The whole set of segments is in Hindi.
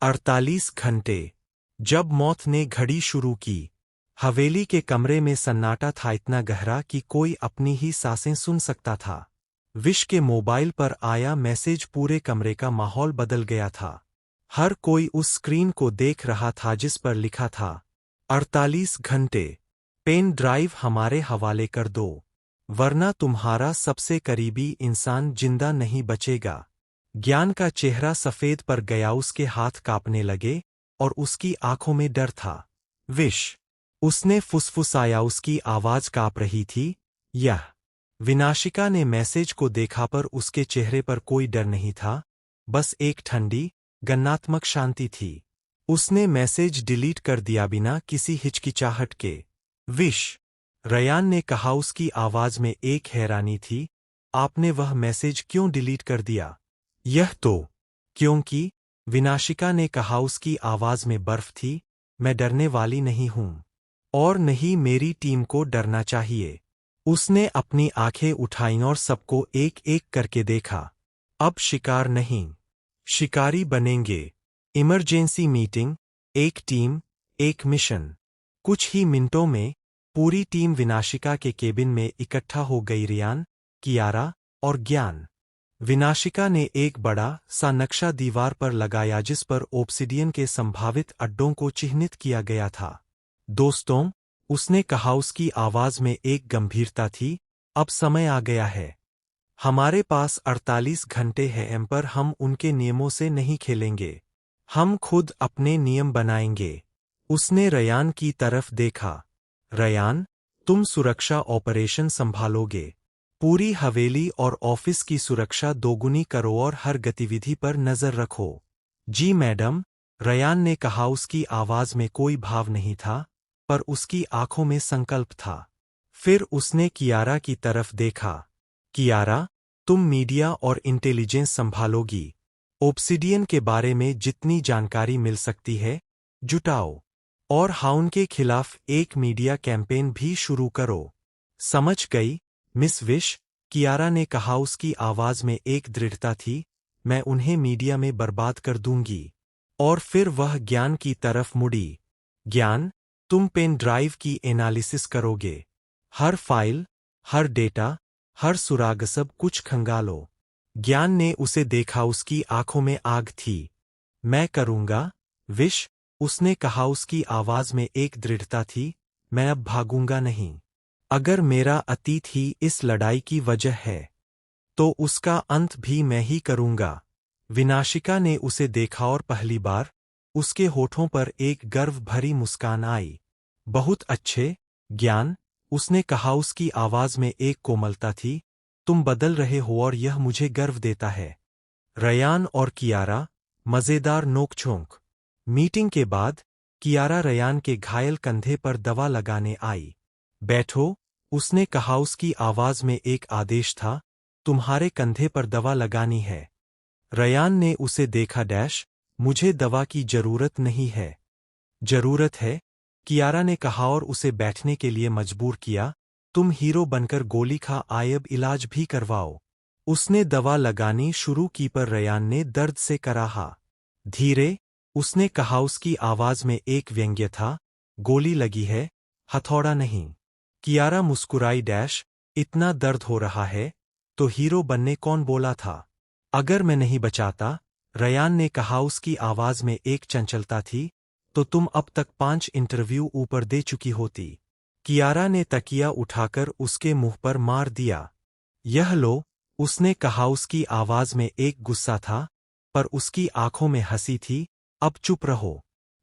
48 घंटे। जब मौत ने घड़ी शुरू की, हवेली के कमरे में सन्नाटा था, इतना गहरा कि कोई अपनी ही सांसें सुन सकता था। विश के मोबाइल पर आया मैसेज पूरे कमरे का माहौल बदल गया था। हर कोई उस स्क्रीन को देख रहा था जिस पर लिखा था 48 घंटे। पेन ड्राइव हमारे हवाले कर दो, वरना तुम्हारा सबसे करीबी इंसान जिंदा नहीं बचेगा। ज्ञान का चेहरा सफेद पर गया, उसके हाथ कांपने लगे और उसकी आंखों में डर था। विश, उसने फुसफुसाया, उसकी आवाज कांप रही थी। यह विनाशिका ने मैसेज को देखा पर उसके चेहरे पर कोई डर नहीं था, बस एक ठंडी, गन्नात्मक शांति थी। उसने मैसेज डिलीट कर दिया बिना किसी हिचकिचाहट के। विश, रयान ने कहा, उसकी आवाज में एक हैरानी थी। आपने वह मैसेज क्यों डिलीट कर दिया? यह तो क्योंकि, विनाशिका ने कहा, उसकी आवाज में बर्फ थी। मैं डरने वाली नहीं हूं, और नहीं मेरी टीम को डरना चाहिए। उसने अपनी आंखें उठाईं और सबको एक एक करके देखा। अब शिकार नहीं, शिकारी बनेंगे। इमरजेंसी मीटिंग, एक टीम, एक मिशन। कुछ ही मिनटों में पूरी टीम विनाशिका के केबिन में इकट्ठा हो गई। रियान, कियारा और ज्ञान। विनाशिका ने एक बड़ा सा नक्शा दीवार पर लगाया जिस पर ओब्सिडियन के संभावित अड्डों को चिह्नित किया गया था। दोस्तों, उसने कहा, उसकी आवाज में एक गंभीरता थी, अब समय आ गया है। हमारे पास 48 घंटे हैं, एम्पर हम उनके नियमों से नहीं खेलेंगे। हम खुद अपने नियम बनाएंगे। उसने रयान की तरफ देखा। रयान, तुम सुरक्षा ऑपरेशन संभालोगे। पूरी हवेली और ऑफिस की सुरक्षा दोगुनी करो और हर गतिविधि पर नजर रखो। जी मैडम, रयान ने कहा। उसकी आवाज में कोई भाव नहीं था, पर उसकी आंखों में संकल्प था। फिर उसने कियारा की तरफ देखा। कियारा, तुम मीडिया और इंटेलिजेंस संभालोगी। ओब्सिडियन के बारे में जितनी जानकारी मिल सकती है, जुटाओ। और हाउन के खिलाफ एक मीडिया कैंपेन भी शुरू करो। समझ गई, मिस विश, कियारा ने कहा। उसकी आवाज में एक दृढ़ता थी। मैं उन्हें मीडिया में बर्बाद कर दूंगी। और फिर वह ज्ञान की तरफ मुड़ी। ज्ञान, तुम पेन ड्राइव की एनालिसिस करोगे। हर फाइल, हर डेटा, हर सुराग, सब कुछ खंगालो। ज्ञान ने उसे देखा, उसकी आंखों में आग थी। मैं करूंगा, विश, उसने कहा। उसकी आवाज में एक दृढ़ता थी। मैं अब भागूंगा नहीं। अगर मेरा अतीत ही इस लड़ाई की वजह है, तो उसका अंत भी मैं ही करूंगा। विनाशिका ने उसे देखा और पहली बार उसके होठों पर एक गर्व भरी मुस्कान आई। बहुत अच्छे, ज्ञान, उसने कहा। उसकी आवाज में एक कोमलता थी। तुम बदल रहे हो और यह मुझे गर्व देता है। रयान और कियारा, मजेदार नोकझोंक। मीटिंग के बाद कियारा रयान के घायल कंधे पर दवा लगाने आई। बैठो, उसने कहा। उसकी आवाज में एक आदेश था। तुम्हारे कंधे पर दवा लगानी है। रयान ने उसे देखा। डैश, मुझे दवा की जरूरत नहीं है। जरूरत है, कियारा ने कहा और उसे बैठने के लिए मजबूर किया। तुम हीरो बनकर गोली खा आए, अब इलाज भी करवाओ। उसने दवा लगानी शुरू की पर रयान ने दर्द से कराहा। धीरे, उसने कहा। उसकी आवाज में एक व्यंग्य था। गोली लगी है, हथौड़ा नहीं। कियारा मुस्कुराई। डैश, इतना दर्द हो रहा है तो हीरो बनने कौन बोला था? अगर मैं नहीं बचाता, रयान ने कहा। उसकी आवाज में एक चंचलता थी, तो तुम अब तक 5 इंटरव्यू ऊपर दे चुकी होती। कियारा ने तकिया उठाकर उसके मुंह पर मार दिया। यह लो, उसने कहा। उसकी आवाज में एक गुस्सा था, पर उसकी आंखों में हंसी थी। अब चुप रहो।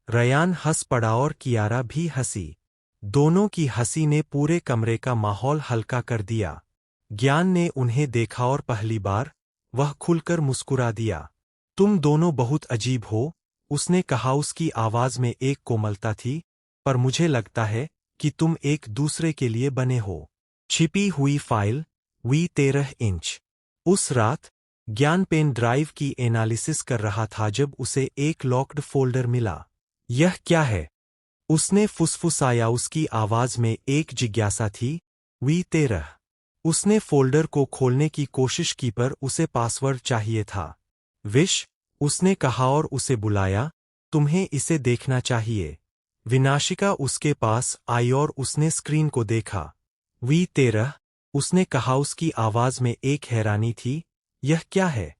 रयान हंस पड़ा और कियारा भी हंसी। दोनों की हंसी ने पूरे कमरे का माहौल हल्का कर दिया। ज्ञान ने उन्हें देखा और पहली बार वह खुलकर मुस्कुरा दिया। तुम दोनों बहुत अजीब हो, उसने कहा। उसकी आवाज में एक कोमलता थी, पर मुझे लगता है कि तुम एक दूसरे के लिए बने हो। छिपी हुई फाइल, वी 13 इंच। उस रात ज्ञान पेन ड्राइव की एनालिसिस कर रहा था जब उसे एक लॉक्ड फोल्डर मिला। यह क्या है? उसने फुसफुसाया। उसकी आवाज में एक जिज्ञासा थी। वी 13। उसने फोल्डर को खोलने की कोशिश की पर उसे पासवर्ड चाहिए था। विश, उसने कहा और उसे बुलाया। तुम्हें इसे देखना चाहिए। विनाशिका उसके पास आई और उसने स्क्रीन को देखा। V13, उसने कहा, उसकी आवाज में एक हैरानी थी। यह क्या है?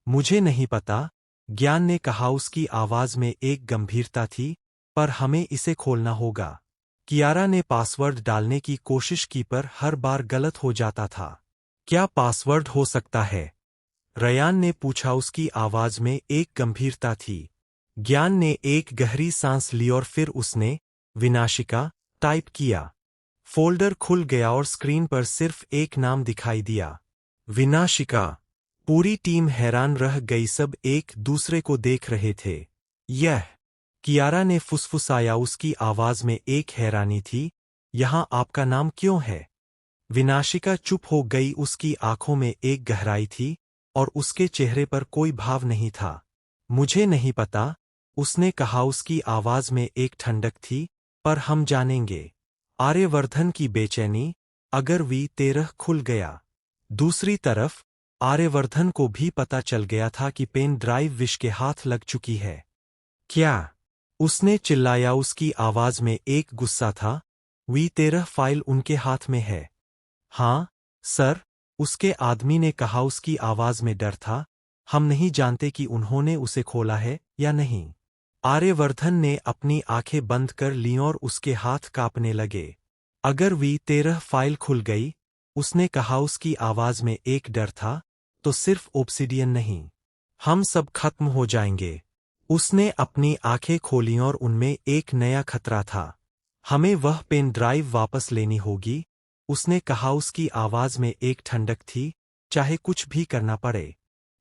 मुझे नहीं पता, ज्ञान ने कहा, उसकी आवाज में एक गंभीरता थी, पर हमें इसे खोलना होगा। कियारा ने पासवर्ड डालने की कोशिश की पर हर बार गलत हो जाता था। क्या पासवर्ड हो सकता है? रयान ने पूछा। उसकी आवाज में एक गंभीरता थी। ज्ञान ने एक गहरी सांस ली और फिर उसने विनाशिका टाइप किया। फोल्डर खुल गया और स्क्रीन पर सिर्फ एक नाम दिखाई दिया, विनाशिका। पूरी टीम हैरान रह गई, सब एक दूसरे को देख रहे थे। यह, कियारा ने फुसफुसाया, उसकी आवाज में एक हैरानी थी। यहां आपका नाम क्यों है? विनाशिका चुप हो गई, उसकी आंखों में एक गहराई थी और उसके चेहरे पर कोई भाव नहीं था। मुझे नहीं पता, उसने कहा, उसकी आवाज में एक ठंडक थी, पर हम जानेंगे। आर्यवर्धन की बेचैनी, अगर V13 खुल गया। दूसरी तरफ, आर्यवर्धन को भी पता चल गया था कि पेन ड्राइव विश के हाथ लग चुकी है। क्या? उसने चिल्लाया, उसकी आवाज में एक गुस्सा था। V13 फाइल उनके हाथ में है। हाँ, सर, उसके आदमी ने कहा, उसकी आवाज में डर था। हम नहीं जानते कि उन्होंने उसे खोला है या नहीं। आर्यवर्धन ने अपनी आंखें बंद कर लीं और उसके हाथ कांपने लगे। अगर V13 फाइल खुल गई, उसने कहा, उसकी आवाज में एक डर था, तो सिर्फ ओब्सिडियन नहीं, हम सब खत्म हो जाएंगे। उसने अपनी आंखें खोलीं और उनमें एक नया खतरा था। हमें वह पेन ड्राइव वापस लेनी होगी, उसने कहा, उसकी आवाज में एक ठंडक थी, चाहे कुछ भी करना पड़े।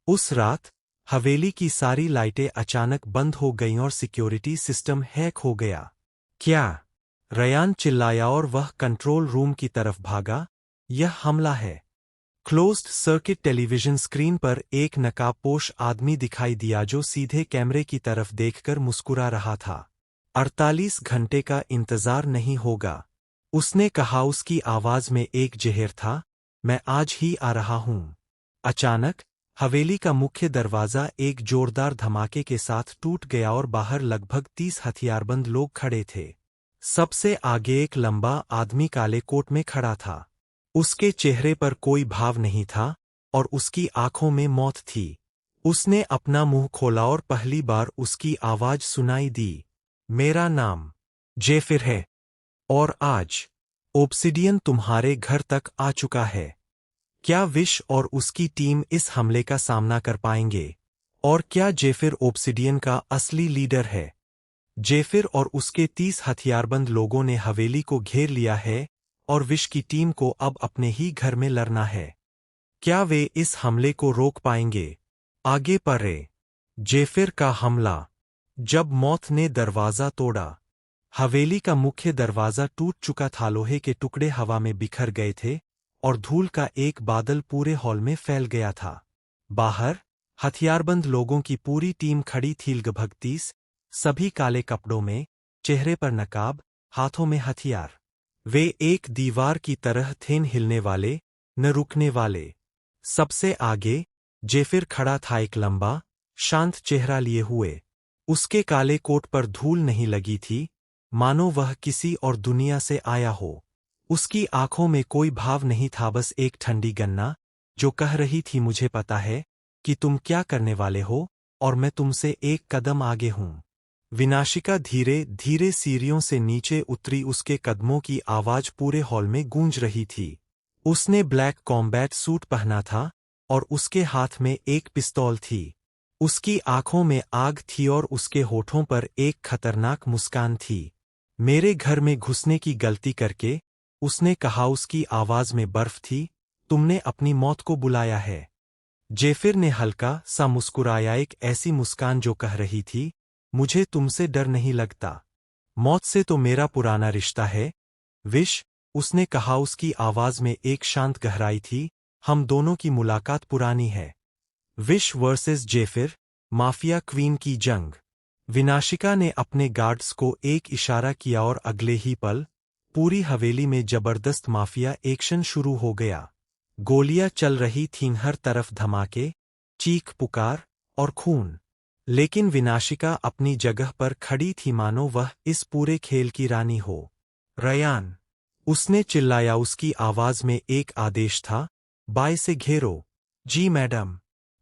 उस रात, हवेली की सारी लाइटें अचानक बंद हो गईं और सिक्योरिटी सिस्टम हैक हो गया। क्या? रयान चिल्लाया और वह कंट्रोल रूम की तरफ भागा। यह हमला है। क्लोज्ड सर्किट टेलीविजन स्क्रीन पर एक नकाबपोश आदमी दिखाई दिया जो सीधे कैमरे की तरफ देखकर मुस्कुरा रहा था। 48 घंटे का इंतजार नहीं होगा, उसने कहा। उसकी आवाज में एक जहर था। मैं आज ही आ रहा हूं। अचानक, हवेली का मुख्य दरवाजा एक जोरदार धमाके के साथ टूट गया और बाहर लगभग 30 हथियारबंद लोग खड़े थे। सबसे आगे एक लंबा आदमी काले कोट में खड़ा था। उसके चेहरे पर कोई भाव नहीं था और उसकी आंखों में मौत थी। उसने अपना मुंह खोला और पहली बार उसकी आवाज सुनाई दी। मेरा नाम जेफिर है और आज ओब्सिडियन तुम्हारे घर तक आ चुका है। क्या विश और उसकी टीम इस हमले का सामना कर पाएंगे? और क्या जेफिर ओब्सिडियन का असली लीडर है? जेफिर और उसके 30 हथियारबंद लोगों ने हवेली को घेर लिया है और विश की टीम को अब अपने ही घर में लड़ना है। क्या वे इस हमले को रोक पाएंगे? आगे पढ़े। जेफिर का हमला। जब मौत ने दरवाजा तोड़ा, हवेली का मुख्य दरवाजा टूट चुका था। लोहे के टुकड़े हवा में बिखर गए थे और धूल का एक बादल पूरे हॉल में फैल गया था। बाहर, हथियारबंद लोगों की पूरी टीम खड़ी थी, लगभग 30, सभी काले कपड़ों में, चेहरे पर नकाब, हाथों में हथियार। वे एक दीवार की तरह थे, न हिलने वाले, न रुकने वाले। सबसे आगे, जेफिर खड़ा था, एक लंबा, शांत चेहरा लिए हुए। उसके काले कोट पर धूल नहीं लगी थी, मानो वह किसी और दुनिया से आया हो। उसकी आंखों में कोई भाव नहीं था, बस एक ठंडी गन्ना, जो कह रही थी, मुझे पता है कि तुम क्या करने वाले हो और मैं तुमसे एक कदम आगे हूं। विनाशिका धीरे धीरे सीढ़ियों से नीचे उतरी, उसके कदमों की आवाज पूरे हॉल में गूंज रही थी। उसने ब्लैक कॉम्बैट सूट पहना था और उसके हाथ में एक पिस्तौल थी। उसकी आंखों में आग थी और उसके होठों पर एक खतरनाक मुस्कान थी। मेरे घर में घुसने की गलती करके, उसने कहा, उसकी आवाज में बर्फ थी, तुमने अपनी मौत को बुलाया है। जेफिर ने हल्का सा मुस्कुराया, एक ऐसी मुस्कान जो कह रही थी, मुझे तुमसे डर नहीं लगता। मौत से तो मेरा पुराना रिश्ता है। विश, उसने कहा, उसकी आवाज में एक शांत गहराई थी, हम दोनों की मुलाकात पुरानी है। विश वर्सेस जेफिर, माफिया क्वीन की जंग। विनाशिका ने अपने गार्ड्स को एक इशारा किया और अगले ही पल, पूरी हवेली में जबरदस्त माफिया एक्शन शुरू हो गया। गोलियां चल रही थीं, हर तरफ धमाके, चीख पुकार और खून। लेकिन विनाशिका अपनी जगह पर खड़ी थी मानो वह इस पूरे खेल की रानी हो। रयान, उसने चिल्लाया, उसकी आवाज में एक आदेश था, बाय से घेरो। जी मैडम।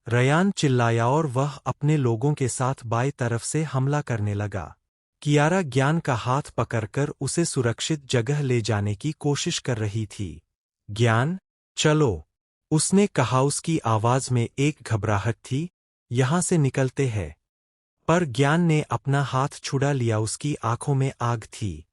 रयान चिल्लाया और वह अपने लोगों के साथ बाएं तरफ से हमला करने लगा। कियारा ज्ञान का हाथ पकड़कर उसे सुरक्षित जगह ले जाने की कोशिश कर रही थी। ज्ञान, चलो, उसने कहा, उसकी आवाज में एक घबराहट थी, यहां से निकलते हैं। पर ज्ञान ने अपना हाथ छुड़ा लिया, उसकी आंखों में आग थी।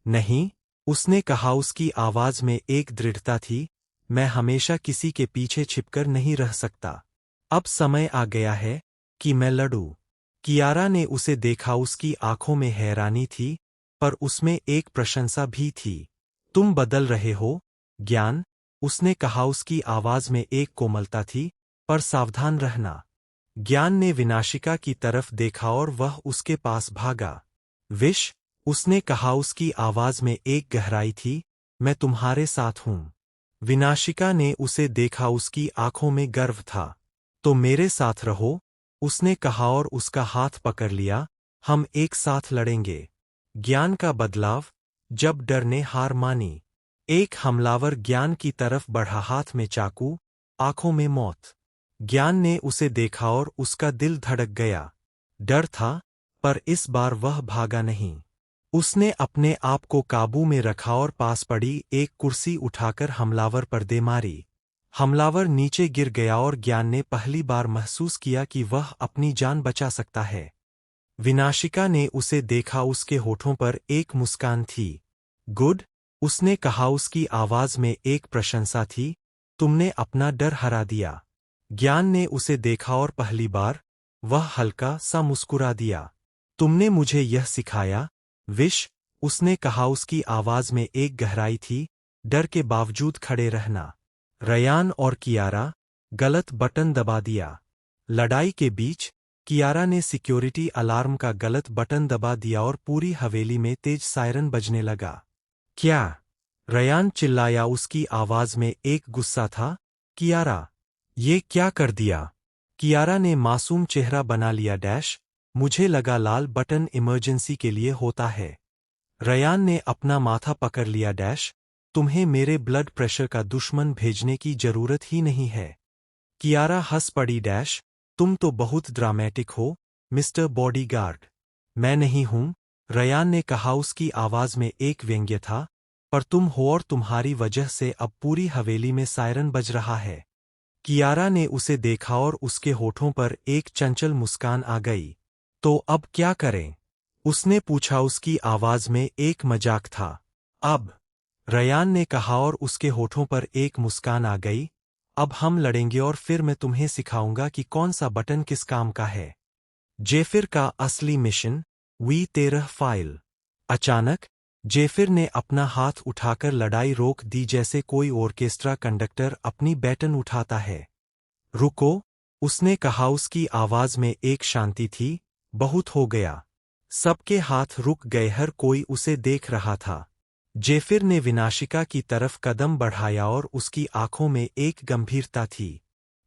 नहीं, उसने कहा, उसकी आवाज में एक दृढ़ता थी, मैं हमेशा किसी के पीछे छिपकर नहीं रह सकता। अब समय आ गया है कि मैं लड़ूं। कियारा ने उसे देखा, उसकी आंखों में हैरानी थी, पर उसमें एक प्रशंसा भी थी। तुम बदल रहे हो, ज्ञान, उसने कहा, उसकी आवाज में एक कोमलता थी, पर सावधान रहना। ज्ञान ने विनाशिका की तरफ देखा और वह उसके पास भागा। विश, उसने कहा, उसकी आवाज में एक गहराई थी, मैं तुम्हारे साथ हूं। विनाशिका ने उसे देखा, उसकी आंखों में गर्व था। तो मेरे साथ रहो, उसने कहा और उसका हाथ पकड़ लिया, हम एक साथ लड़ेंगे। ज्ञान का बदलाव, जब डर ने हार मानी। एक हमलावर ज्ञान की तरफ बढ़ा, हाथ में चाकू, आंखों में मौत। ज्ञान ने उसे देखा और उसका दिल धड़क गया। डर था, पर इस बार वह भागा नहीं। उसने अपने आप को काबू में रखा और पास पड़ी एक कुर्सी उठाकर हमलावर पर दे मारी। हमलावर नीचे गिर गया और ज्ञान ने पहली बार महसूस किया कि वह अपनी जान बचा सकता है। विनाशिका ने उसे देखा, उसके होठों पर एक मुस्कान थी। गुड, उसने कहा, उसकी आवाज में एक प्रशंसा थी, तुमने अपना डर हरा दिया। ज्ञान ने उसे देखा और पहली बार वह हल्का सा मुस्कुरा दिया। तुमने मुझे यह सिखाया, विश, उसने कहा, उसकी आवाज में एक गहराई थी, डर के बावजूद खड़े रहना। रयान और कियारा, गलत बटन दबा दिया। लड़ाई के बीच कियारा ने सिक्योरिटी अलार्म का गलत बटन दबा दिया और पूरी हवेली में तेज सायरन बजने लगा। क्या? रयान चिल्लाया, उसकी आवाज में एक गुस्सा था। कियारा, ये क्या कर दिया? कियारा ने मासूम चेहरा बना लिया, डैश, मुझे लगा लाल बटन इमरजेंसी के लिए होता है। रयान ने अपना माथा पकड़ लिया, डैश, तुम्हें मेरे ब्लड प्रेशर का दुश्मन भेजने की जरूरत ही नहीं है। कियारा हंस पड़ी, डैश, तुम तो बहुत ड्रामेटिक हो, मिस्टर बॉडीगार्ड। मैं नहीं हूं, रयान ने कहा, उसकी आवाज में एक व्यंग्य था, पर तुम हो और तुम्हारी वजह से अब पूरी हवेली में सायरन बज रहा है। कियारा ने उसे देखा और उसके होठों पर एक चंचल मुस्कान आ गई। तो अब क्या करें? उसने पूछा, उसकी आवाज में एक मजाक था। अब, रयान ने कहा और उसके होठों पर एक मुस्कान आ गई, अब हम लड़ेंगे और फिर मैं तुम्हें सिखाऊंगा कि कौन सा बटन किस काम का है। जेफिर का असली मिशन, V13 फाइल। अचानक जेफिर ने अपना हाथ उठाकर लड़ाई रोक दी, जैसे कोई ऑर्केस्ट्रा कंडक्टर अपनी बैटन उठाता है। रुको, उसने कहा, उसकी आवाज में एक शांति थी, बहुत हो गया। सबके हाथ रुक गए, हर कोई उसे देख रहा था। जेफिर ने विनाशिका की तरफ कदम बढ़ाया और उसकी आंखों में एक गंभीरता थी।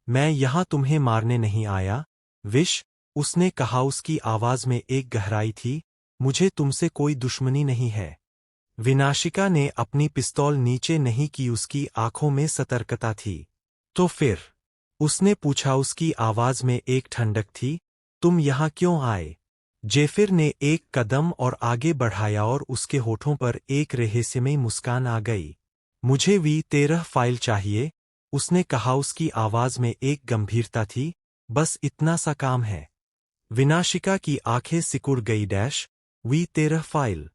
मैं यहां तुम्हें मारने नहीं आया, विश, उसने कहा, उसकी आवाज में एक गहराई थी, मुझे तुमसे कोई दुश्मनी नहीं है। विनाशिका ने अपनी पिस्तौल नीचे नहीं की, उसकी आंखों में सतर्कता थी। तो फिर? उसने पूछा, उसकी आवाज में एक ठंडक थी, तुम यहां क्यों आए? जेफिर ने एक कदम और आगे बढ़ाया और उसके होठों पर एक रहस्यमयी मुस्कान आ गई। मुझे V13 फाइल चाहिए, उसने कहा, उसकी आवाज में एक गंभीरता थी, बस इतना सा काम है। विनाशिका की आंखें सिकुड़ गई, डैश, V13 फाइल,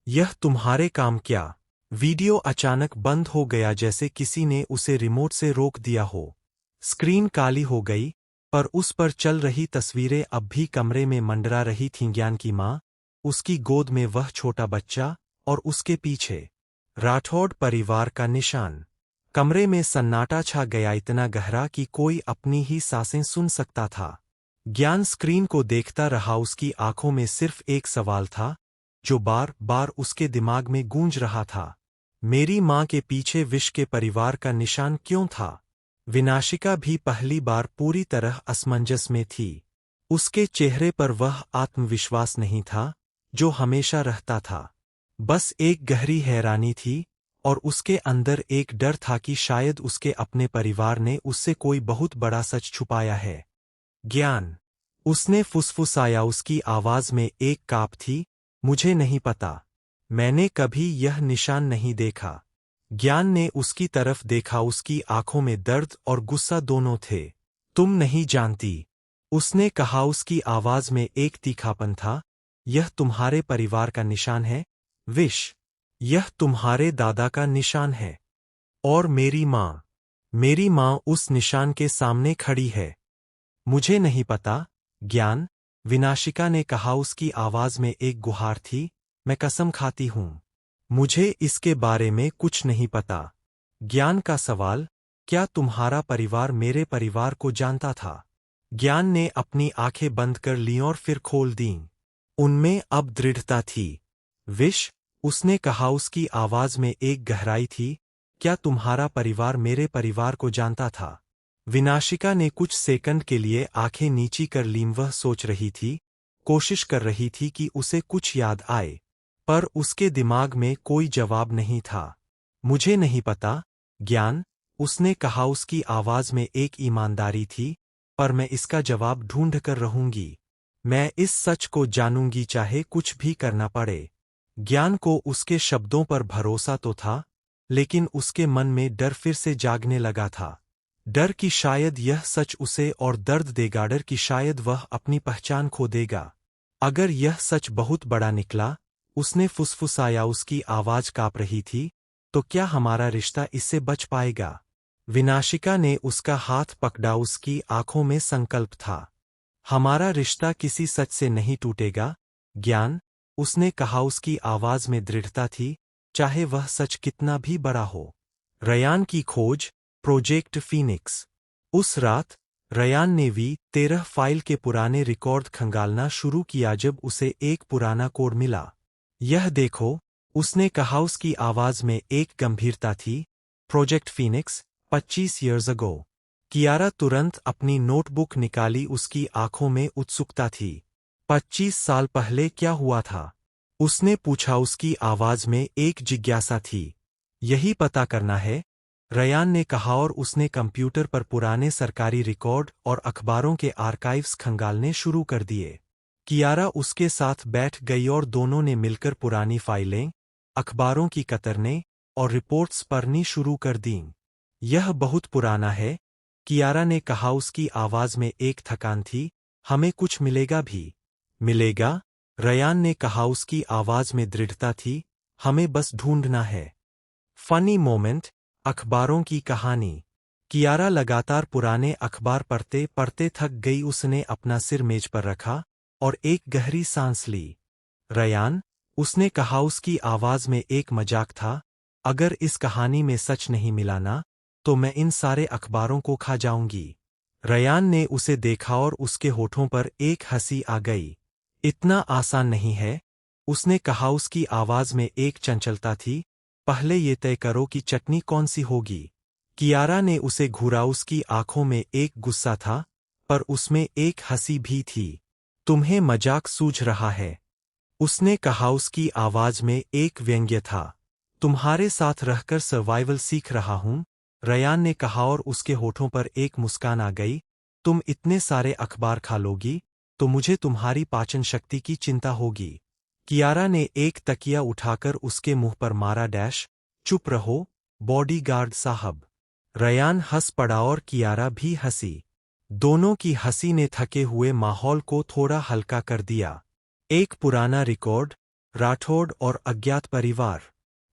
यह तुम्हारे काम क्या? वीडियो अचानक बंद हो गया, जैसे किसी ने उसे रिमोट से रोक दिया हो। स्क्रीन काली हो गई, पर उस पर चल रही तस्वीरें अब भी कमरे में मंडरा रही थीं। ज्ञान की माँ, उसकी गोद में वह छोटा बच्चा, और उसके पीछे राठौड़ परिवार का निशान। कमरे में सन्नाटा छा गया, इतना गहरा कि कोई अपनी ही सांसें सुन सकता था। ज्ञान स्क्रीन को देखता रहा, उसकी आंखों में सिर्फ एक सवाल था, जो बार बार उसके दिमाग में गूंज रहा था। मेरी माँ के पीछे विश के परिवार का निशान क्यों था? विनाशिका भी पहली बार पूरी तरह असमंजस में थी। उसके चेहरे पर वह आत्मविश्वास नहीं था जो हमेशा रहता था। बस एक गहरी हैरानी थी और उसके अंदर एक डर था कि शायद उसके अपने परिवार ने उससे कोई बहुत बड़ा सच छुपाया है। ज्ञान, उसने फुसफुसाया, उसकी आवाज में एक काँप थी। मुझे नहीं पता। मैंने कभी यह निशान नहीं देखा। ज्ञान ने उसकी तरफ देखा, उसकी आंखों में दर्द और गुस्सा दोनों थे। तुम नहीं जानती, उसने कहा, उसकी आवाज में एक तीखापन था। यह तुम्हारे परिवार का निशान है, विश। यह तुम्हारे दादा का निशान है। और मेरी माँ उस निशान के सामने खड़ी है। मुझे नहीं पता, ज्ञान, विनाशिका ने कहा, उसकी आवाज में एक गुहार थी। मैं कसम खाती हूँ, मुझे इसके बारे में कुछ नहीं पता। ज्ञान का सवाल, क्या तुम्हारा परिवार मेरे परिवार को जानता था? ज्ञान ने अपनी आंखें बंद कर लीं और फिर खोल दीं। उनमें अब दृढ़ता थी। विश, उसने कहा, उसकी आवाज में एक गहराई थी। क्या तुम्हारा परिवार मेरे परिवार को जानता था? विनाशिका ने कुछ सेकंड के लिए आंखें नीची कर लीं। वह सोच रही थी, कोशिश कर रही थी कि उसे कुछ याद आए, पर उसके दिमाग में कोई जवाब नहीं था। मुझे नहीं पता, ज्ञान, उसने कहा, उसकी आवाज में एक ईमानदारी थी, पर मैं इसका जवाब ढूंढ कर रहूंगी। मैं इस सच को जानूंगी, चाहे कुछ भी करना पड़े। ज्ञान को उसके शब्दों पर भरोसा तो था, लेकिन उसके मन में डर फिर से जागने लगा था। डर कि शायद यह सच उसे और दर्द देगा, डर कि शायद वह अपनी पहचान खो देगा। अगर यह सच बहुत बड़ा निकला, उसने फुसफुसाया, उसकी आवाज कांप रही थी, तो क्या हमारा रिश्ता इससे बच पाएगा? विनाशिका ने उसका हाथ पकड़ा, उसकी आंखों में संकल्प था। हमारा रिश्ता किसी सच से नहीं टूटेगा, ज्ञान, उसने कहा, उसकी आवाज में दृढ़ता थी, चाहे वह सच कितना भी बड़ा हो। रयान की खोज, प्रोजेक्ट फीनिक्स। उस रात रयान ने V13 फाइल के पुराने रिकॉर्ड खंगालना शुरू किया जब उसे एक पुराना कोड मिला। यह देखो, उसने कहा, उसकी आवाज में एक गंभीरता थी। Project Phoenix, 25 years ago. Kiara तुरंत अपनी नोटबुक निकाली, उसकी आंखों में उत्सुकता थी। 25 साल पहले क्या हुआ था? उसने पूछा, उसकी आवाज में एक जिज्ञासा थी। यही पता करना है, रयान ने कहा, और उसने कंप्यूटर पर पुराने सरकारी रिकॉर्ड और अखबारों के आर्काइव्स खंगालने शुरू कर दिए। कियारा उसके साथ बैठ गई और दोनों ने मिलकर पुरानी फाइलें, अखबारों की कतरनें और रिपोर्ट्स पढ़नी शुरू कर दीं। यह बहुत पुराना है, कियारा ने कहा, उसकी आवाज में एक थकान थी। हमें कुछ मिलेगा भी। मिलेगा, रयान ने कहा, उसकी आवाज में दृढ़ता थी। हमें बस ढूंढना है। फनी मोमेंट, अखबारों की कहानी। कियारा लगातार पुराने अखबार पढ़ते पढ़ते थक गई। उसने अपना सिर मेज पर रखा और एक गहरी सांस ली। रयान, उसने कहा, उसकी आवाज में एक मजाक था, अगर इस कहानी में सच नहीं मिला ना, तो मैं इन सारे अखबारों को खा जाऊंगी। रयान ने उसे देखा और उसके होठों पर एक हंसी आ गई। इतना आसान नहीं है, उसने कहा, उसकी आवाज में एक चंचलता थी। पहले ये तय करो कि चटनी कौन सी होगी। कियारा ने उसे घूरा, उसकी आंखों में एक गुस्सा था, पर उसमें एक हंसी भी थी। तुम्हें मजाक सूझ रहा है, उसने कहा, उसकी आवाज में एक व्यंग्य था। तुम्हारे साथ रहकर सर्वाइवल सीख रहा हूं, रयान ने कहा, और उसके होठों पर एक मुस्कान आ गई। तुम इतने सारे अखबार खा लोगी, तो मुझे तुम्हारी पाचन शक्ति की चिंता होगी। कियारा ने एक तकिया उठाकर उसके मुंह पर मारा। चुप रहो, बॉडीगार्ड साहब। रयान हंस पड़ा और कियारा भी हंसी। दोनों की हंसी ने थके हुए माहौल को थोड़ा हल्का कर दिया। एक पुराना रिकॉर्ड, राठौड़ और अज्ञात परिवार।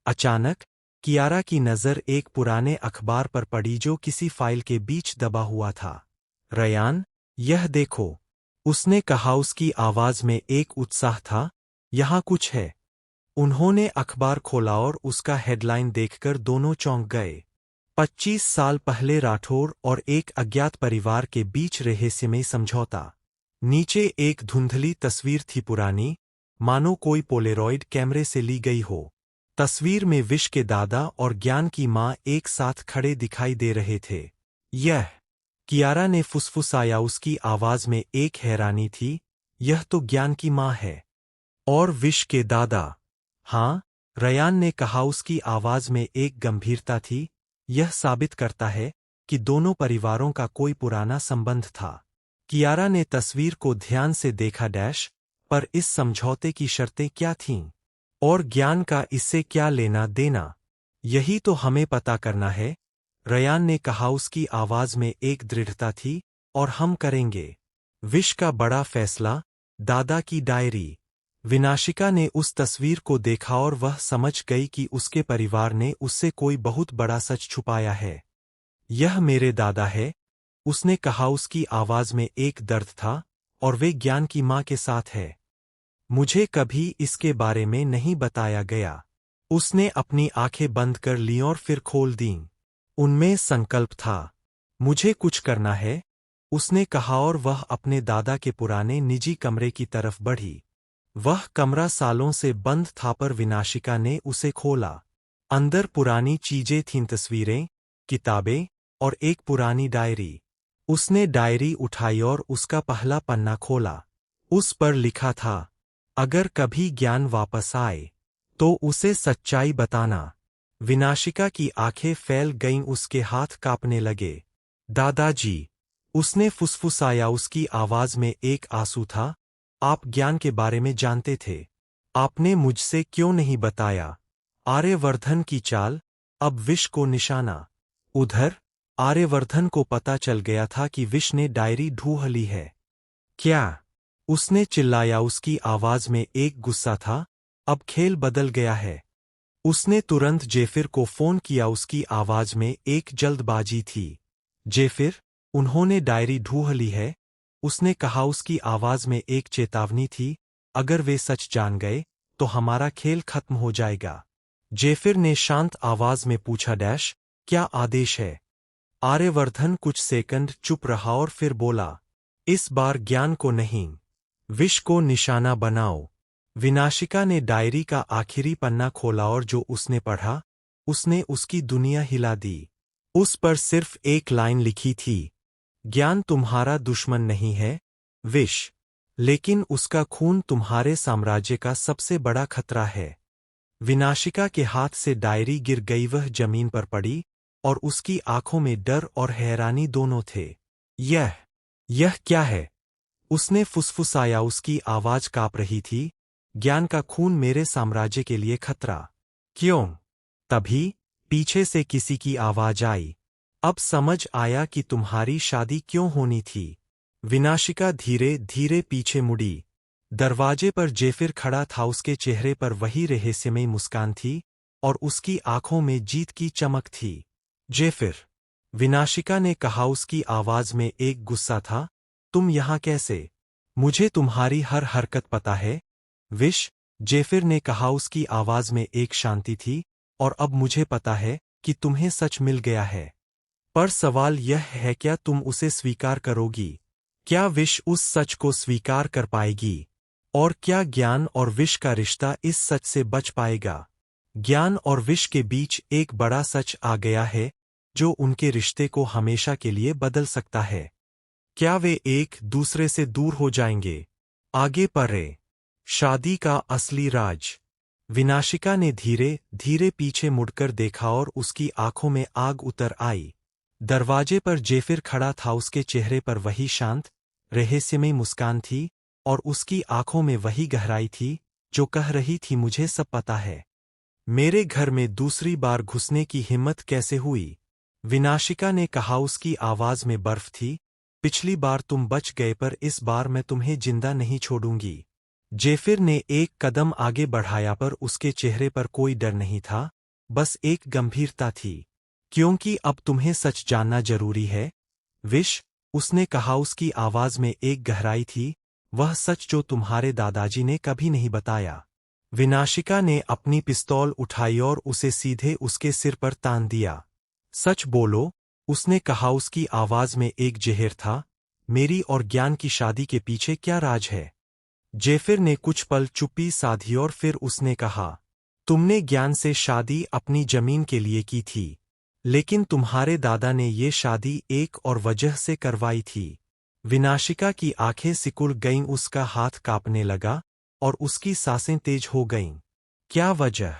अचानक कियारा की नज़र एक पुराने अखबार पर पड़ी जो किसी फाइल के बीच दबा हुआ था। रयान, यह देखो, उसने कहा, उसकी आवाज में एक उत्साह था। यहाँ कुछ है। उन्होंने अखबार खोला और उसका हेडलाइन देखकर दोनों चौंक गए। 25 साल पहले राठौर और एक अज्ञात परिवार के बीच रहस्यमय समझौता। नीचे एक धुंधली तस्वीर थी, पुरानी, मानो कोई पोलेरॉइड कैमरे से ली गई हो। तस्वीर में विश के दादा और ज्ञान की मां एक साथ खड़े दिखाई दे रहे थे। यह कियारा ने फुसफुसाया, उसकी आवाज में एक हैरानी थी। यह तो ज्ञान की माँ है। और विश के दादा? हाँ, रयान ने कहा, उसकी आवाज में एक गंभीरता थी। यह साबित करता है कि दोनों परिवारों का कोई पुराना संबंध था। कियारा ने तस्वीर को ध्यान से देखा पर इस समझौते की शर्तें क्या थीं? और ज्ञान का इससे क्या लेना देना? यही तो हमें पता करना है। रयान ने कहा, उसकी आवाज में एक दृढ़ता थी। और हम करेंगे। विश का बड़ा फैसला, दादा की डायरी। विनाशिका ने उस तस्वीर को देखा और वह समझ गई कि उसके परिवार ने उससे कोई बहुत बड़ा सच छुपाया है। यह मेरे दादा है, उसने कहा, उसकी आवाज में एक दर्द था। और वे ज्ञान की माँ के साथ है। मुझे कभी इसके बारे में नहीं बताया गया। उसने अपनी आंखें बंद कर लीं और फिर खोल दीं। उनमें संकल्प था। मुझे कुछ करना है, उसने कहा, और वह अपने दादा के पुराने निजी कमरे की तरफ बढ़ी। वह कमरा सालों से बंद था, पर विनाशिका ने उसे खोला। अंदर पुरानी चीजें थीं, तस्वीरें, किताबें और एक पुरानी डायरी। उसने डायरी उठाई और उसका पहला पन्ना खोला। उस पर लिखा था, अगर कभी ज्ञान वापस आए तो उसे सच्चाई बताना। विनाशिका की आंखें फैल गईं, उसके हाथ कांपने लगे। दादाजी, उसने फुसफुसाया, उसकी आवाज में एक आंसू था। आप ज्ञान के बारे में जानते थे। आपने मुझसे क्यों नहीं बताया? आर्यवर्धन की चाल, अब विश को निशाना। उधर आर्यवर्धन को पता चल गया था कि विश ने डायरी ढूंढ ली है। क्या? उसने चिल्लाया, उसकी आवाज में एक गुस्सा था। अब खेल बदल गया है। उसने तुरंत जेफिर को फोन किया, उसकी आवाज में एक जल्दबाजी थी। जेफिर, उन्होंने डायरी ढूंढ ली है, उसने कहा, उसकी आवाज में एक चेतावनी थी। अगर वे सच जान गए तो हमारा खेल खत्म हो जाएगा। जेफिर ने शांत आवाज में पूछा, क्या आदेश है? आर्यवर्धन कुछ सेकंड चुप रहा और फिर बोला, इस बार ज्ञान को नहीं, विश को निशाना बनाओ। विनाशिका ने डायरी का आखिरी पन्ना खोला और जो उसने पढ़ा, उसने उसकी दुनिया हिला दी। उस पर सिर्फ एक लाइन लिखी थी, ज्ञान तुम्हारा दुश्मन नहीं है, विश, लेकिन उसका खून तुम्हारे साम्राज्य का सबसे बड़ा खतरा है। विनाशिका के हाथ से डायरी गिर गई, वह जमीन पर पड़ी और उसकी आंखों में डर और हैरानी दोनों थे। यह क्या है? उसने फुसफुसाया, उसकी आवाज कांप रही थी। ज्ञान का खून मेरे साम्राज्य के लिए खतरा। क्यों? तभी पीछे से किसी की आवाज आई, अब समझ आया कि तुम्हारी शादी क्यों होनी थी। विनाशिका धीरे धीरे पीछे मुड़ी। दरवाजे पर जेफिर खड़ा था, उसके चेहरे पर वही रहस्यमयी मुस्कान थी और उसकी आंखों में जीत की चमक थी। जेफिर, विनाशिका ने कहा, उसकी आवाज में एक गुस्सा था, तुम यहां कैसे? मुझे तुम्हारी हर हरकत पता है। विश, जेफिर ने कहा, उसकी आवाज में एक शांति थी, और अब मुझे पता है कि तुम्हें सच मिल गया है। पर सवाल यह है, क्या तुम उसे स्वीकार करोगी? क्या विश उस सच को स्वीकार कर पाएगी? और क्या ज्ञान और विश का रिश्ता इस सच से बच पाएगा? ज्ञान और विश के बीच एक बड़ा सच आ गया है, जो उनके रिश्ते को हमेशा के लिए बदल सकता है। क्या वे एक दूसरे से दूर हो जाएंगे? आगे पढ़े। शादी का असली राज। विनाशिका ने धीरे धीरे पीछे मुड़कर देखा और उसकी आंखों में आग उतर आई। दरवाजे पर जेफिर खड़ा था, उसके चेहरे पर वही शांत, रहस्यमयी मुस्कान थी और उसकी आंखों में वही गहराई थी जो कह रही थी, मुझे सब पता है। मेरे घर में दूसरी बार घुसने की हिम्मत कैसे हुई? विनाशिका ने कहा, उसकी आवाज में बर्फ थी। पिछली बार तुम बच गए, पर इस बार मैं तुम्हें जिंदा नहीं छोड़ूंगी। जेफिर ने एक कदम आगे बढ़ाया, पर उसके चेहरे पर कोई डर नहीं था, बस एक गंभीरता थी। क्योंकि अब तुम्हें सच जानना जरूरी है, विश, उसने कहा, उसकी आवाज में एक गहराई थी, वह सच जो तुम्हारे दादाजी ने कभी नहीं बताया। विनाशिका ने अपनी पिस्तौल उठाई और उसे सीधे उसके सिर पर तान दिया। सच बोलो, उसने कहा, उसकी आवाज में एक जहर था। मेरी और ज्ञान की शादी के पीछे क्या राज है? जेफिर ने कुछ पल चुप्पी साधी और फिर उसने कहा, तुमने ज्ञान से शादी अपनी जमीन के लिए की थी, लेकिन तुम्हारे दादा ने ये शादी एक और वजह से करवाई थी। विनाशिका की आंखें सिकुड़ गईं, उसका हाथ कांपने लगा और उसकी सांसें तेज हो गईं। क्या वजह?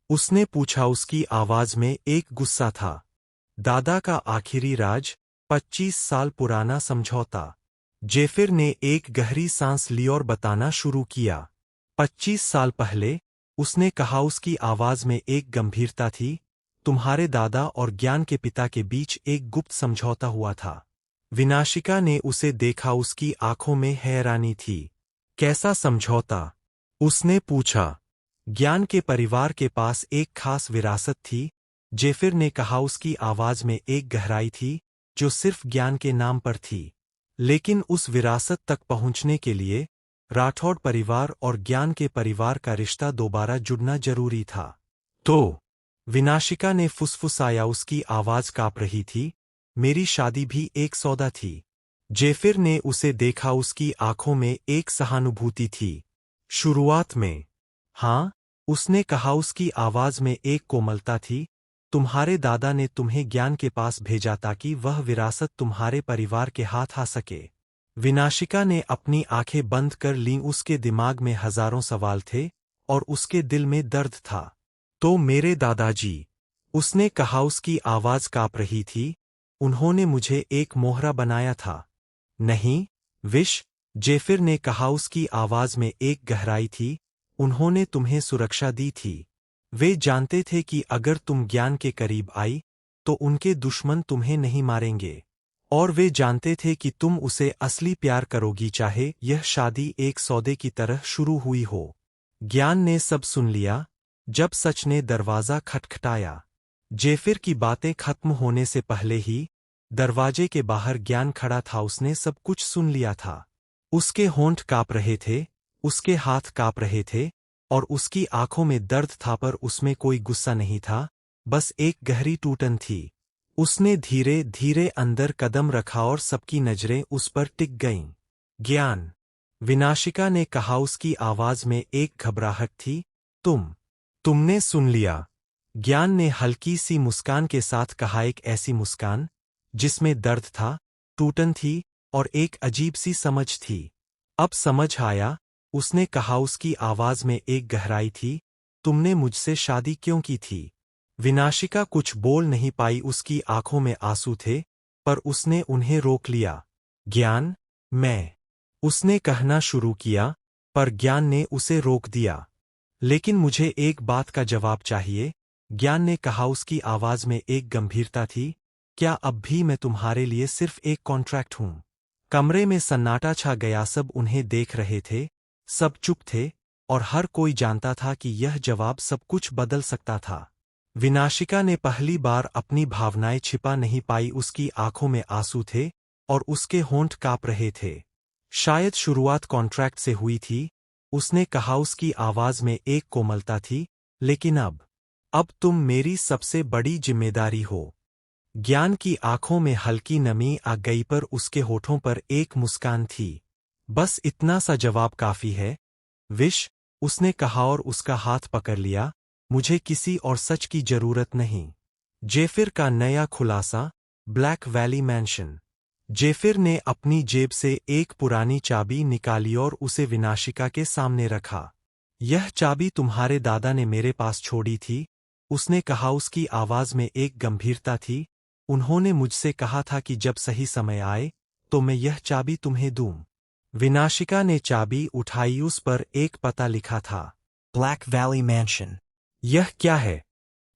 उसने पूछा, उसकी आवाज में एक गुस्सा था। दादा का आखिरी राज, 25 साल पुराना समझौता। जेफिर ने एक गहरी सांस ली और बताना शुरू किया। 25 साल पहले, उसने कहा, उसकी आवाज में एक गंभीरता थी, तुम्हारे दादा और ज्ञान के पिता के बीच एक गुप्त समझौता हुआ था। विनाशिका ने उसे देखा, उसकी आंखों में हैरानी थी। कैसा समझौता? उसने पूछा। ज्ञान के परिवार के पास एक खास विरासत थी, जेफिर ने कहा, उसकी आवाज में एक गहराई थी जो सिर्फ ज्ञान के नाम पर थी। लेकिन उस विरासत तक पहुंचने के लिए राठौड़ परिवार और ज्ञान के परिवार का रिश्ता दोबारा जुड़ना जरूरी था। तो विनाशिका ने फुसफुसाया, उसकी आवाज कांप रही थी, मेरी शादी भी एक सौदा थी। जेफिर ने उसे देखा, उसकी आंखों में एक सहानुभूति थी। शुरुआत में। हाँ, उसने कहा, उसकी आवाज में एक कोमलता थी, तुम्हारे दादा ने तुम्हें ज्ञान के पास भेजा ताकि वह विरासत तुम्हारे परिवार के हाथ आ सके। विनाशिका ने अपनी आंखें बंद कर लीं, उसके दिमाग में हजारों सवाल थे और उसके दिल में दर्द था। तो मेरे दादाजी, उसने कहा, उसकी आवाज कांप रही थी, उन्होंने मुझे एक मोहरा बनाया था। नहीं, विश, जेफिर ने कहा, उसकी आवाज में एक गहराई थी, उन्होंने तुम्हें सुरक्षा दी थी। वे जानते थे कि अगर तुम ज्ञान के करीब आई, तो उनके दुश्मन तुम्हें नहीं मारेंगे। और वे जानते थे कि तुम उसे असली प्यार करोगी, चाहे यह शादी एक सौदे की तरह शुरू हुई हो। ज्ञान ने सब सुन लिया। जब सच ने दरवाजा खटखटाया, जेफिर की बातें खत्म होने से पहले ही दरवाजे के बाहर ज्ञान खड़ा था, उसने सब कुछ सुन लिया था। उसके होंठ कांप रहे थे, उसके हाथ कांप रहे थे और उसकी आंखों में दर्द था, पर उसमें कोई गुस्सा नहीं था, बस एक गहरी टूटन थी। उसने धीरे धीरे अंदर कदम रखा और सबकी नजरें उस पर टिक गईं। ज्ञान, विनाशिका ने कहा, उसकी आवाज में एक घबराहट थी, तुमने सुन लिया। ज्ञान ने हल्की सी मुस्कान के साथ कहा, एक ऐसी मुस्कान जिसमें दर्द था, टूटन थी और एक अजीब सी समझ थी। अब समझ आया, उसने कहा, उसकी आवाज में एक गहराई थी, तुमने मुझसे शादी क्यों की थी? विनाशिका कुछ बोल नहीं पाई, उसकी आंखों में आंसू थे, पर उसने उन्हें रोक लिया। ज्ञान, उसने कहना शुरू किया, पर ज्ञान ने उसे रोक दिया। लेकिन मुझे एक बात का जवाब चाहिए, ज्ञान ने कहा, उसकी आवाज में एक गंभीरता थी, क्या अब भी मैं तुम्हारे लिए सिर्फ एक कॉन्ट्रैक्ट हूं? कमरे में सन्नाटा छा गया, सब उन्हें देख रहे थे, सब चुप थे और हर कोई जानता था कि यह जवाब सब कुछ बदल सकता था। विनाशिका ने पहली बार अपनी भावनाएं छिपा नहीं पाई, उसकी आंखों में आंसू थे और उसके होंठ कांप रहे थे। शायद शुरुआत कॉन्ट्रैक्ट से हुई थी, उसने कहा, उसकी आवाज में एक कोमलता थी, लेकिन अब तुम मेरी सबसे बड़ी जिम्मेदारी हो। ज्ञान की आंखों में हल्की नमी आ गई, पर उसके होठों पर एक मुस्कान थी। बस इतना सा जवाब काफी है, विश, उसने कहा और उसका हाथ पकड़ लिया, मुझे किसी और सच की जरूरत नहीं। जेफिर का नया खुलासा, ब्लैक वैली मैंशन। जेफिर ने अपनी जेब से एक पुरानी चाबी निकाली और उसे विनाशिका के सामने रखा। यह चाबी तुम्हारे दादा ने मेरे पास छोड़ी थी, उसने कहा, उसकी आवाज में एक गंभीरता थी, उन्होंने मुझसे कहा था कि जब सही समय आए तो मैं यह चाबी तुम्हें दूं। विनाशिका ने चाबी उठाई, उस पर एक पता लिखा था, ब्लैक वैली मैंशन। यह क्या है?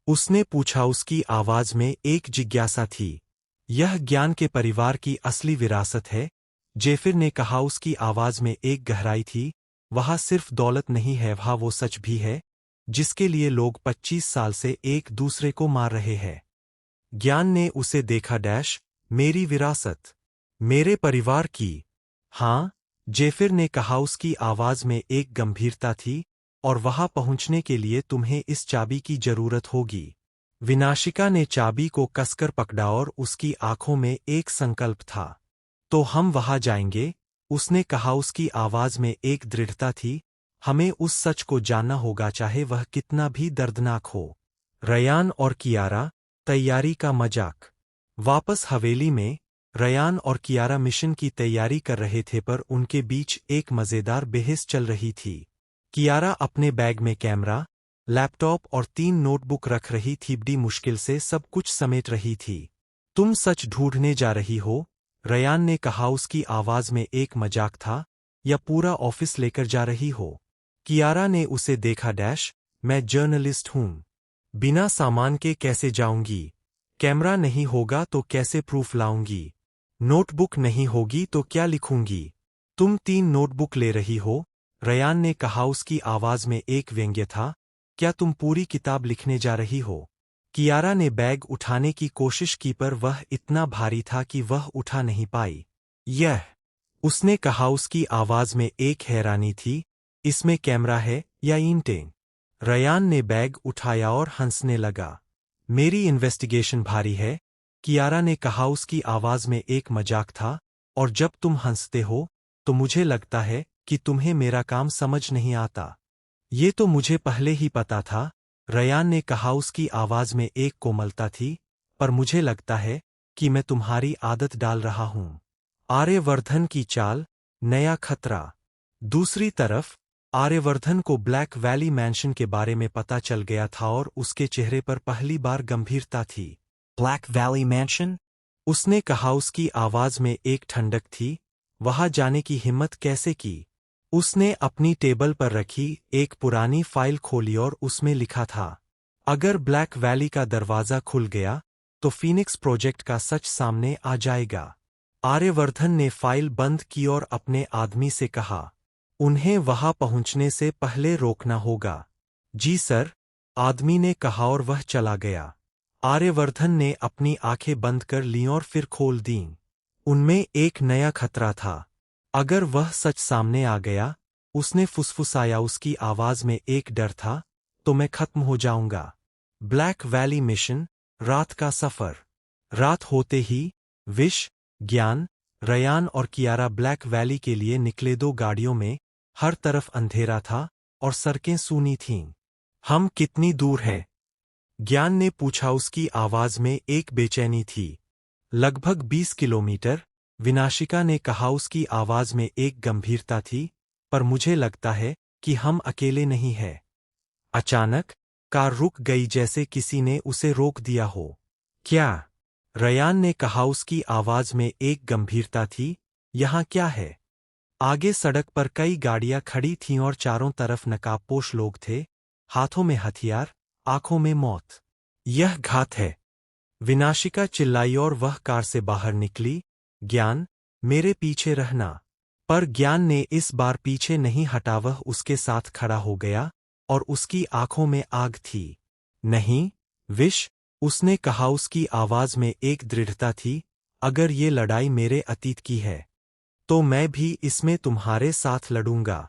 उसने पूछा, उसकी आवाज में एक जिज्ञासा थी। यह ज्ञान के परिवार की असली विरासत है, जेफिर ने कहा, उसकी आवाज में एक गहराई थी, वहां सिर्फ दौलत नहीं है, वहां वो सच भी है जिसके लिए लोग 25 साल से एक दूसरे को मार रहे हैं। ज्ञान ने उसे देखा, मेरी विरासत, मेरे परिवार की। हाँ, जेफिर ने कहा, उसकी आवाज में एक गंभीरता थी, और वहां पहुंचने के लिए तुम्हें इस चाबी की जरूरत होगी। विनाशिका ने चाबी को कसकर पकड़ा और उसकी आंखों में एक संकल्प था। तो हम वहां जाएंगे, उसने कहा, उसकी आवाज में एक दृढ़ता थी, हमें उस सच को जानना होगा, चाहे वह कितना भी दर्दनाक हो। रयान और कियारा, तैयारी का मजाक। वापस हवेली में रयान और कियारा मिशन की तैयारी कर रहे थे पर उनके बीच एक मजेदार बहस चल रही थी। कियारा अपने बैग में कैमरा, लैपटॉप और 3 नोटबुक रख रही थी, बड़ी मुश्किल से सब कुछ समेट रही थी। तुम सच ढूंढने जा रही हो? रयान ने कहा। उसकी आवाज में एक मजाक था। या पूरा ऑफिस लेकर जा रही हो? कियारा ने उसे देखा। मैं जर्नलिस्ट हूं। बिना सामान के कैसे जाऊंगी? कैमरा नहीं होगा तो कैसे प्रूफ लाऊंगी? नोटबुक नहीं होगी तो क्या लिखूंगी? तुम 3 नोटबुक ले रही हो? रयान ने कहा। उसकी आवाज में एक व्यंग्य था। क्या तुम पूरी किताब लिखने जा रही हो? कियारा ने बैग उठाने की कोशिश की पर वह इतना भारी था कि वह उठा नहीं पाई। यह, उसने कहा। उसकी आवाज में एक हैरानी थी। इसमें कैमरा है या ईंटें? रयान ने बैग उठाया और हंसने लगा। मेरी इन्वेस्टिगेशन भारी है, कियारा ने कहा। उसकी आवाज में एक मजाक था। और जब तुम हंसते हो तो मुझे लगता है कि तुम्हें मेरा काम समझ नहीं आता। ये तो मुझे पहले ही पता था, रयान ने कहा। उसकी आवाज में एक कोमलता थी। पर मुझे लगता है कि मैं तुम्हारी आदत डाल रहा हूं। आर्यवर्धन की चाल, नया खतरा। दूसरी तरफ आर्यवर्धन को ब्लैक वैली मैंशन के बारे में पता चल गया था और उसके चेहरे पर पहली बार गंभीरता थी। Black valley mention? उसने कहा। उसकी आवाज में एक ठंडक थी। वहां जाने की हिम्मत कैसे की? उसने अपनी टेबल पर रखी एक पुरानी फाइल खोली और उसमें लिखा था, अगर ब्लैक वैली का दरवाजा खुल गया तो फीनिक्स प्रोजेक्ट का सच सामने आ जाएगा। आर्यवर्धन ने फाइल बंद की और अपने आदमी से कहा, उन्हें वहां पहुंचने से पहले रोकना होगा। जी सर, आदमी ने कहा और वह चला गया। आर्यवर्धन ने अपनी आंखें बंद कर लीं और फिर खोल दीं। उनमें एक नया खतरा था। अगर वह सच सामने आ गया, उसने फुसफुसाया। उसकी आवाज में एक डर था, तो मैं खत्म हो जाऊंगा। ब्लैक वैली मिशन, रात का सफर। रात होते ही विश, ज्ञान, रयान और कियारा ब्लैक वैली के लिए निकले। 2 गाड़ियों में हर तरफ अंधेरा था और सड़कें सूनी थीं। हम कितनी दूर हैं? ज्ञान ने पूछा। उसकी आवाज में एक बेचैनी थी। लगभग 20 किलोमीटर, विनाशिका ने कहा। उसकी आवाज में एक गंभीरता थी। पर मुझे लगता है कि हम अकेले नहीं हैं। अचानक कार रुक गई, जैसे किसी ने उसे रोक दिया हो। क्या? रयान ने कहा। उसकी आवाज में एक गंभीरता थी। यहाँ क्या है? आगे सड़क पर कई गाड़ियां खड़ी थीं और चारों तरफ नकाबपोश लोग थे, हाथों में हथियार, आंखों में मौत। यह घात है, विनाशिका चिल्लाई और वह कार से बाहर निकली। ज्ञान, मेरे पीछे रहना। पर ज्ञान ने इस बार पीछे नहीं हटा। वह उसके साथ खड़ा हो गया और उसकी आंखों में आग थी। नहीं, विश, उसने कहा। उसकी आवाज में एक दृढ़ता थी। अगर ये लड़ाई मेरे अतीत की है तो मैं भी इसमें तुम्हारे साथ लड़ूंगा।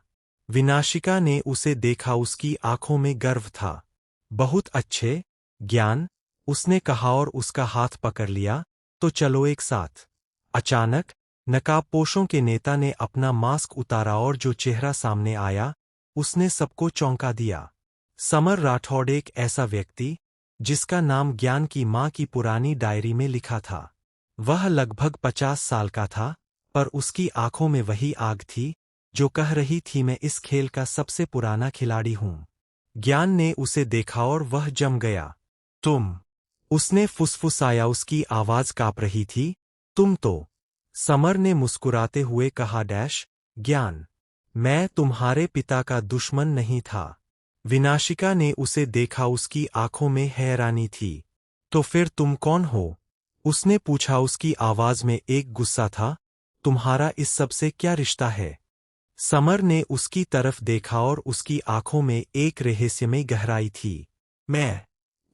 विनाशिका ने उसे देखा। उसकी आंखों में गर्व था। बहुत अच्छे, ज्ञान, उसने कहा और उसका हाथ पकड़ लिया। तो चलो एक साथ। अचानक नकाबपोशों के नेता ने अपना मास्क उतारा और जो चेहरा सामने आया उसने सबको चौंका दिया। समर राठौड़, एक ऐसा व्यक्ति जिसका नाम ज्ञान की मां की पुरानी डायरी में लिखा था। वह लगभग 50 साल का था, पर उसकी आंखों में वही आग थी जो कह रही थी, मैं इस खेल का सबसे पुराना खिलाड़ी हूं। ज्ञान ने उसे देखा और वह जम गया। तुम, उसने फुसफुसाया। उसकी आवाज कांप रही थी। तुम तो, समर ने मुस्कुराते हुए कहा। ज्ञान, मैं तुम्हारे पिता का दुश्मन नहीं था। विनाशिका ने उसे देखा। उसकी आंखों में हैरानी थी। तो फिर तुम कौन हो? उसने पूछा। उसकी आवाज में एक गुस्सा था। तुम्हारा इस सब से क्या रिश्ता है? समर ने उसकी तरफ देखा और उसकी आंखों में एक रहस्यमय गहराई थी। मैं,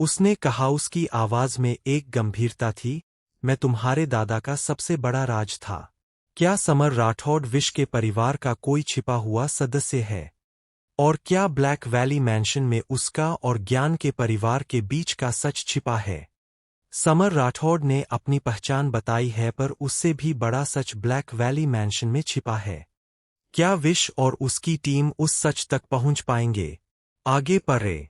उसने कहा। उसकी आवाज में एक गंभीरता थी। मैं तुम्हारे दादा का सबसे बड़ा राज था। क्या समर राठौड़ विश के परिवार का कोई छिपा हुआ सदस्य है? और क्या ब्लैक वैली मैंशन में उसका और ज्ञान के परिवार के बीच का सच छिपा है? समर राठौड़ ने अपनी पहचान बताई है, पर उससे भी बड़ा सच ब्लैक वैली मैंशन में छिपा है। क्या विश और उसकी टीम उस सच तक पहुंच पाएंगे? आगे पढ़ें।